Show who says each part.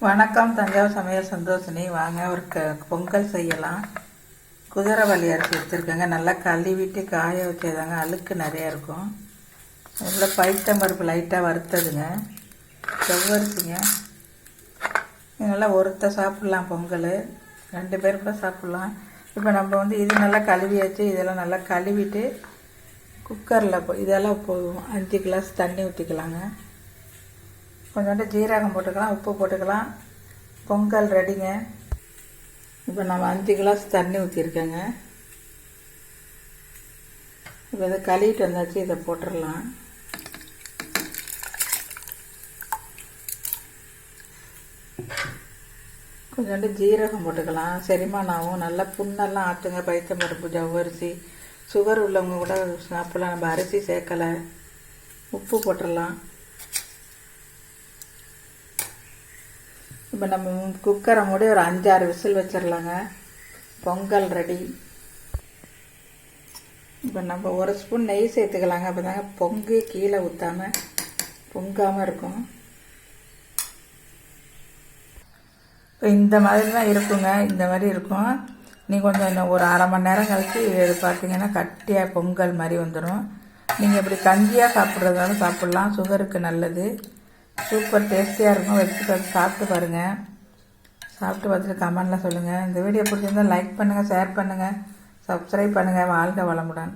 Speaker 1: வணக்கம். தஞ்சாவூர் சமையல் சந்தோஷினி. வாங்க ஒரு பொங்கல் செய்யலாம். குதிரைவாலி அரிசி எடுத்துருக்கேங்க. நல்லா கழுவிட்டு காய வச்சதாங்க. அழுக்கு நிறையா இருக்கும். அதில் பைத்தம்பருப்பு லைட்டாக வறுத்ததுங்க. செவ்வரிசிங்க. நல்லா ஒருத்த சாப்பிட்லாம். பொங்கல் 2 பேர் கூட சாப்பிட்லாம். இப்போ நம்ம இது நல்லா கழுவியாச்சு. இதெல்லாம் நல்லா கழுவிட்டு குக்கரில் இதெல்லாம் 5 கிளாஸ் தண்ணி ஊற்றிக்கலாங்க. கொஞ்சோண்டு ஜீரகம் போட்டுக்கலாம், உப்பு போட்டுக்கலாம். பொங்கல் ரெடிங்க. இப்போ நம்ம 5 கிளாஸ் தண்ணி ஊற்றிருக்கேங்க. இப்போ இதை கழுவிட்டு வந்தாச்சு. இதை போட்டுடலாம். கொஞ்சோண்டு ஜீரகம் போட்டுக்கலாம். செரிமானாகவும் நல்லா புண்ணெல்லாம் ஆற்றுங்க. பைத்தம்பருப்பு, ஜவ்வரிசி, சுகர் உள்ளவங்க கூட சாப்பிடலாம். நம்ம அரிசி சேர்க்கலை. உப்பு போட்டுடலாம். இப்போ நம்ம குக்கரை மூடி ஒரு 5-6 விசில் வச்சிடலாங்க. பொங்கல் ரெடி. இப்போ நம்ம 1 ஸ்பூன் நெய் சேர்த்துக்கலாங்க. அப்போ தாங்க பொங்கி கீழே ஊற்றாமல் பொங்காமல் இருக்கும். இப்போ இந்த மாதிரி தான் இருக்குங்க. இந்த மாதிரி இருக்கும். கொஞ்சம் இன்னும் ஒரு அரை மணி நேரம் கழிச்சு பார்த்தீங்கன்னா கட்டியாக பொங்கல் மாதிரி வந்துடும். நீங்கள் இப்படி கஞ்சியாக சாப்பிட்றதாலும் சாப்பிட்லாம். சுகருக்கு நல்லது. சூப்பர் டேஸ்டியாக இருக்கும். வச்சு சாப்பிட்டு பாருங்கள். சாப்பிட்டு பார்த்துட்டு கமெண்டில் சொல்லுங்கள். இந்த வீடியோ பிடிச்சிருந்தால் லைக் பண்ணுங்கள், ஷேர் பண்ணுங்கள், சப்ஸ்கிரைப் பண்ணுங்கள். வாழ்க வளமுடன்.